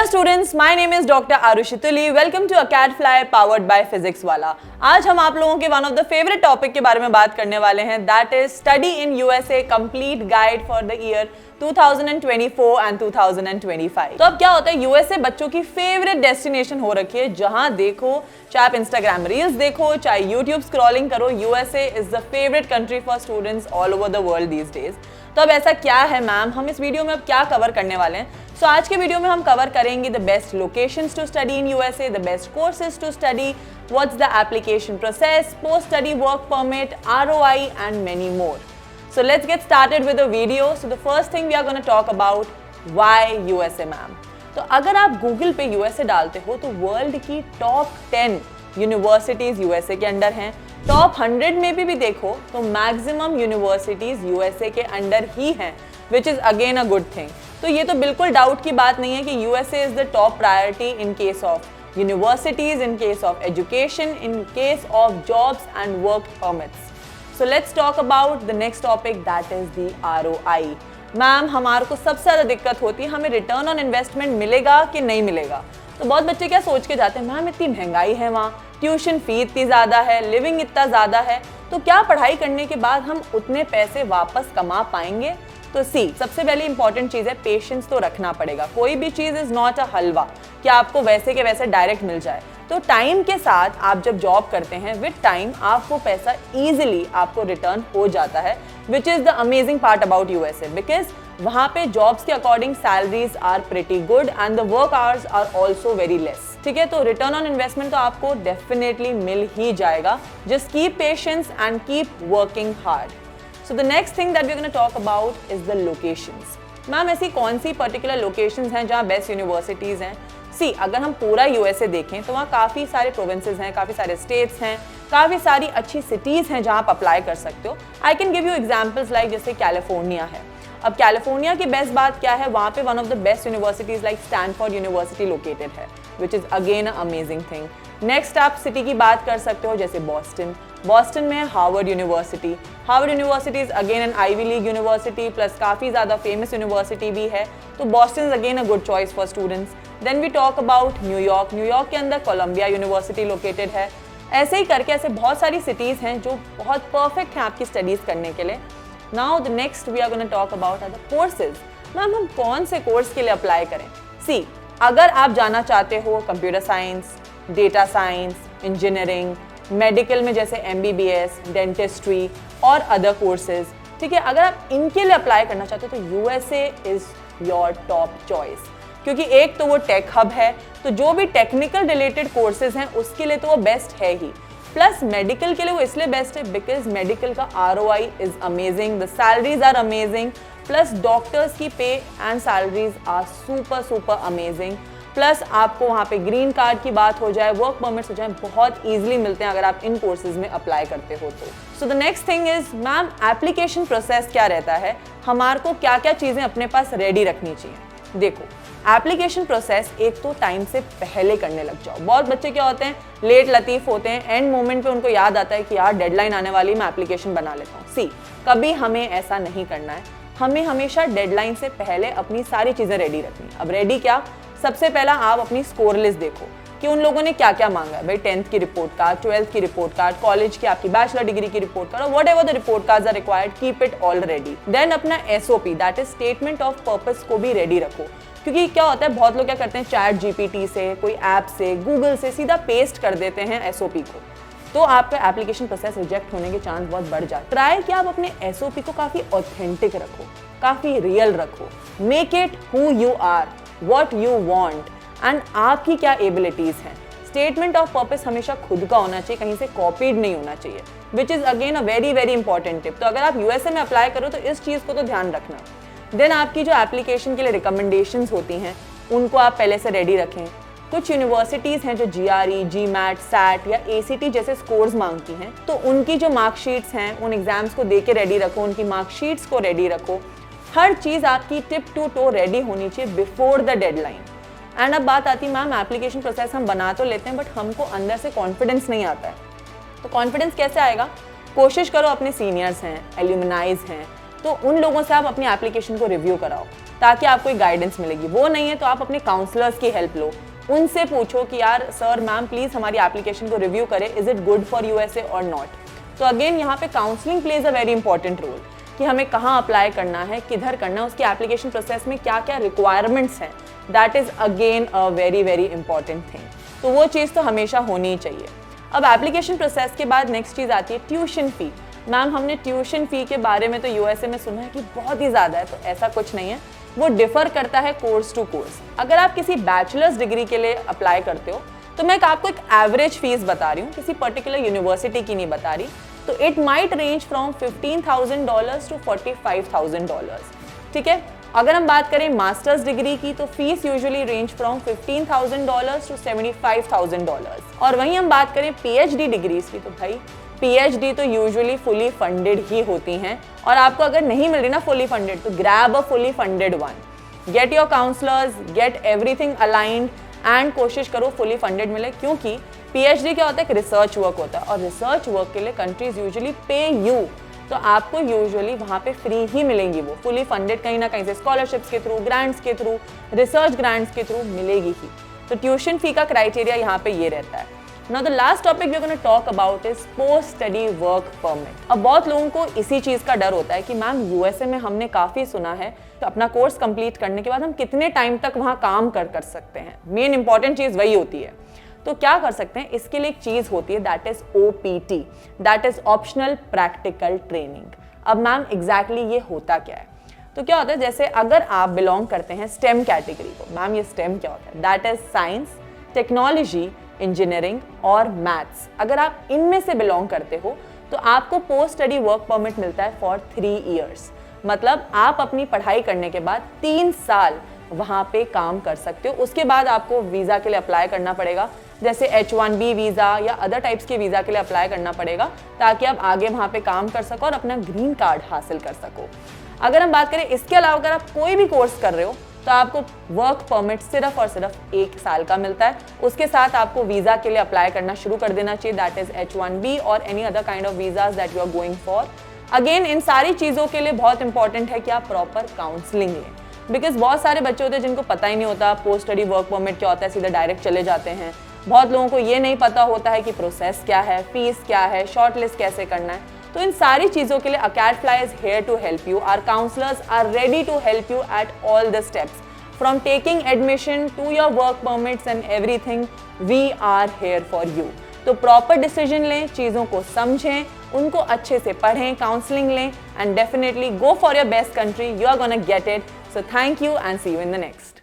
students, my name is Dr. Arushi Tuli. Welcome to AcadFly powered by Physics Wala. आज हम आप लोगों के one of the favourite topic के बारे में बात करने वाले हैं, that is study in USA complete guide for the year 2024 and 2025। तो अब क्या होता है, यूएसए बच्चों की फेवरेट डेस्टिनेशन हो रखी है। जहां देखो, चाहे आप इंस्टाग्राम रील्स देखो, चाहे यूट्यूब स्क्रॉलिंग करो, USA is the favourite country for students all over the world these days. तो अब ऐसा क्या है मैम, हम इस वीडियो में अब क्या कवर करने वाले हैं? सो आज के वीडियो में हम कवर करेंगे the best locations to study in USA, the best courses to study, what's the application process, post study work permit, ROI and many more. So let's get started with the video. So the first thing we are going to talk about, why USA ma'am. तो अगर आप Google पे USA डालते हो तो world की top 10 universities USA के under हैं। टॉप 100 में भी देखो तो मैक्सिमम यूनिवर्सिटीज यूएसए के अंडर ही हैं, which is again a good thing. तो ये तो बिल्कुल डाउट की बात नहीं है कि USA is the top priority in case of universities, in case of education, in case of jobs and work permits. So let's talk about the next topic, that is the ROI. Ma'am, हमारे को सबसे ज़्यादा दिक्कत होती है, हमें return on investment मिलेगा कि नहीं मिलेगा। तो बहुत बच्चे क्या सोच के जाते हैं, मैम इतनी महंगाई है वहाँ, ट्यूशन फी इतनी ज़्यादा है, लिविंग इतना ज़्यादा है, तो क्या पढ़ाई करने के बाद हम उतने पैसे वापस कमा पाएंगे? तो सबसे पहली इंपॉर्टेंट चीज़ है, पेशेंस तो रखना पड़ेगा। कोई भी चीज़ इज़ नॉट अ हलवा कि आपको वैसे के वैसे डायरेक्ट मिल जाए। तो टाइम के साथ आप जब जॉब करते हैं, विद टाइम आपको पैसा ईजिली आपको रिटर्न हो जाता है, which is the amazing part about USA, because वहाँ पे जॉब्स के according salaries are pretty good and the work hours are also very less. ठीक है, तो रिटर्न ऑन इन्वेस्टमेंट तो आपको डेफिनेटली मिल ही जाएगा। Just keep patience and keep working hard. So the next thing that we are gonna talk about is the locations. Ma'am, ऐसी कौन सी पर्टिकुलर लोकेशंस हैं जहाँ बेस्ट यूनिवर्सिटीज़ हैं? अगर हम पूरा यूएसए देखें तो वहाँ काफ़ी सारे प्रोविंसेस हैं, काफ़ी सारे स्टेट्स हैं, काफ़ी सारी अच्छी सिटीज़ हैं जहाँ आप अप्लाई कर सकते हो। I can give you examples like जैसे कैलिफोर्निया है। अब कैलिफोर्निया की बेस्ट बात क्या है, वहाँ पे one of the best universities like Stanford university located है, which is again a amazing thing. Next आप सिटी की बात कर सकते हो जैसे बॉस्टन। बॉस्टन में है Harvard University. Harvard University is again an Ivy League university, plus काफ़ी ज़्यादा फेमस यूनिवर्सिटी भी है। तो Boston is again a good choice for students. Then we talk about New York. New York के अंदर कोलंबिया यूनिवर्सिटी लोकेटेड है। ऐसे ही करके ऐसे बहुत सारी सिटीज़ हैं जो बहुत परफेक्ट हैं आपकी स्टडीज़ करने के लिए। Now the next we are gonna talk about are the courses. Ma'am, हम कौन से कोर्स के लिए अप्लाई करें? अगर आप जाना चाहते हो computer science, data science, engineering, medical में जैसे MBBS, डेंटिस्ट्री और अदर कोर्सेज, ठीक है, अगर आप इनके लिए अप्लाई करना चाहते हो तो USA is your top choice. क्योंकि एक तो वो टेक हब है, तो जो भी टेक्निकल रिलेटेड कोर्सेज हैं उसके लिए तो वो बेस्ट है ही। प्लस मेडिकल के लिए वो इसलिए बेस्ट है बिकॉज मेडिकल का ROI is amazing, the salaries are amazing, plus doctors की pay and salaries are super amazing. Plus आपको वहाँ पे ग्रीन कार्ड की बात हो जाए, वर्क परमिट्स हो जाए, बहुत ईजिली मिलते हैं अगर आप इन कोर्सेज में अप्लाई करते हो तो। सो the next thing is, ma'am application process क्या रहता है, हमारे को क्या क्या चीज़ें अपने पास रेडी रखनी चाहिए? देखो, एप्लीकेशन प्रोसेस एक तो टाइम से पहले करने लग जाओ। बहुत बच्चे क्या होते हैं, लेट लतीफ़ होते हैं, एंड मोमेंट पे उनको याद आता है कि यार डेडलाइन आने वाली, मैं एप्लीकेशन बना लेता हूँ। कभी हमें ऐसा नहीं करना है। हमें हमेशा डेडलाइन से पहले अपनी सारी चीज़ें रेडी रखनी। अब रेडी क्या, सबसे पहला आप अपनी स्कोर लिस्ट देखो कि उन लोगों ने क्या क्या मांगा है। भाई 10th की रिपोर्ट कार्ड, 12th की रिपोर्ट कार्ड, कॉलेज की आपकी बैचलर डिग्री की रिपोर्ट कार्ड, और whatever the report cards are required, keep it all ready. Then अपना SOP that is statement of purpose को भी रेडी रखो। क्योंकि क्या होता है, बहुत लोग क्या करते हैं, चैट GPT से, कोई ऐप से, गूगल से सीधा पेस्ट कर देते हैं SOP को, तो आपका एप्लीकेशन प्रोसेस रिजेक्ट होने के चांस बहुत बढ़ जाते हैं। ट्राई कि आप अपने SOP को काफ़ी ऑथेंटिक रखो, काफ़ी रियल रखो। Make it who you are, what you want and आपकी क्या एबिलिटीज़ हैं। स्टेटमेंट ऑफ पर्पस हमेशा खुद का होना चाहिए, कहीं से कॉपीड नहीं होना चाहिए, विच is again a very important tip. तो अगर आप यूएसए में अप्लाई करो तो इस चीज़ को तो ध्यान रखना। देन आपकी जो एप्लीकेशन के लिए रिकमेंडेशंस होती हैं उनको आप पहले से रेडी रखें। कुछ यूनिवर्सिटीज़ हैं जो GRE, GMAT, SAT या ACT जैसे स्कोर्स मांगती हैं, तो उनकी जो मार्कशीट्स हैं उन एग्जाम्स को दे के रेडी रखो, उनकी मार्कशीट्स को रेडी रखो। हर चीज़ आपकी टिप टू टो रेडी होनी चाहिए बिफोर द डेडलाइन। एंड अब बात आती है, मैम एप्लीकेशन प्रोसेस हम बना तो लेते हैं बट हमको अंदर से कॉन्फिडेंस नहीं आता है। तो कॉन्फिडेंस कैसे आएगा? कोशिश करो, अपने सीनियर्स हैं, एल्यूमनाइज हैं, तो उन लोगों से आप अपनी एप्लीकेशन को रिव्यू कराओ। ताकि आपको एक गाइडेंस मिलेगी। वो नहीं है तो आप अपने काउंसलर्स की हेल्प लो, उनसे पूछो कि यार सर मैम प्लीज़ हमारी एप्लीकेशन को रिव्यू करें, is it good for USA और नॉट। तो अगेन यहाँ पे counselling plays a very important role कि हमें कहाँ अप्लाई करना है, किधर करना है, उसकी एप्लीकेशन प्रोसेस में क्या क्या रिक्वायरमेंट्स हैं, that is again a very very important thing. तो वो चीज़ तो हमेशा होनी ही चाहिए। अब एप्लीकेशन प्रोसेस के बाद नेक्स्ट चीज़ आती है ट्यूशन फ़ी। मैम हमने ट्यूशन फ़ी के बारे में तो यूएसए में सुना है कि बहुत ही ज़्यादा है, तो ऐसा कुछ नहीं है, वो डिफ़र करता है कोर्स टू कोर्स। अगर आप किसी बैचलर्स डिग्री के लिए अप्लाई करते हो तो मैं आपको एक एवरेज फीस बता रही हूँ, किसी पर्टिकुलर यूनिवर्सिटी की नहीं बता रही, तो it might range from $15,000 to $45,000। ठीक है, अगर हम बात करें मास्टर्स डिग्री की तो fees usually range from $15,000 to $75,000। और वहीं हम बात करें पीएचडी डिग्रीज की तो भाई पीएचडी तो यूजुअली फुली फंडेड ही होती हैं, और आपको अगर नहीं मिल रही ना फुली फंडेड तो grab a fully funded one, get your counsellors, get everything aligned and कोशिश करो फुली फंडेड मिले, क्योंकि पीएचडी क्या होता है, एक रिसर्च वर्क होता है, और रिसर्च वर्क के लिए कंट्रीज यूजुअली पे यू, तो आपको यूजुअली वहाँ पे फ्री ही मिलेंगी, वो फुली फंडेड कहीं ना कहीं से स्कॉलरशिप्स के थ्रू, ग्रांट्स के थ्रू, रिसर्च ग्रांट्स के थ्रू मिलेगी ही। तो ट्यूशन फी का क्राइटेरिया यहाँ पे ये रहता है। Now the last topic we're going to talk about is post study work permit। अब बहुत लोगों को इसी चीज़ का डर होता है कि मैम यूएसए में हमने काफ़ी सुना है तो अपना कोर्स कंप्लीट करने के बाद हम कितने टाइम तक वहाँ काम कर सकते हैं, मेन इंपॉर्टेंट चीज़ वही होती है। तो क्या कर सकते हैं, इसके लिए एक चीज़ होती है that is OPT, that is optional practical training. अब मैम एग्जैक्टली ये होता क्या है, तो क्या होता है, जैसे अगर आप बिलोंग करते हैं स्टेम कैटेगरी को, मैम ये स्टेम क्या होता है, that is science, technology, engineering और मैथ्स, अगर आप इनमें से बिलोंग करते हो तो आपको पोस्ट स्टडी वर्क परमिट मिलता है फॉर 3 इयर्स। मतलब आप अपनी पढ़ाई करने के बाद 3 साल वहाँ पे काम कर सकते हो। उसके बाद आपको वीज़ा के लिए अप्लाई करना पड़ेगा, जैसे H1B वीज़ा या अदर टाइप्स के वीज़ा के लिए अप्लाई करना पड़ेगा, ताकि आप आगे वहाँ पे काम कर सको और अपना ग्रीन कार्ड हासिल कर सको। अगर हम बात करें इसके अलावा अगर आप कोई भी कोर्स कर रहे हो तो आपको वर्क परमिट सिर्फ और सिर्फ 1 साल का मिलता है। उसके साथ आपको वीज़ा के लिए अप्लाई करना शुरू कर देना चाहिए, दैट इज़ H1B और any other kind of visas that you are going for. Again इन सारी चीज़ों के लिए बहुत इंपॉर्टेंट है कि आप प्रॉपर काउंसलिंग लें, बिकॉज बहुत सारे बच्चे होते हैं जिनको पता ही नहीं होता पोस्ट स्टडी वर्क परमिट क्या होता है, सीधा डायरेक्ट चले जाते हैं। बहुत लोगों को ये नहीं पता होता है कि प्रोसेस क्या है, फीस क्या है, शॉर्ट लिस्ट कैसे करना है। तो इन सारी चीज़ों के लिए Acadfly is here to help you, our counsellors are ready to help you at all the steps, from taking admission to your work permits and everything, we are here for you। तो proper decision लें, चीज़ों को समझें, उनको अच्छे से पढ़ें, counselling लें and definitely go for your best country, you are gonna get it. So thank you and see you in the next.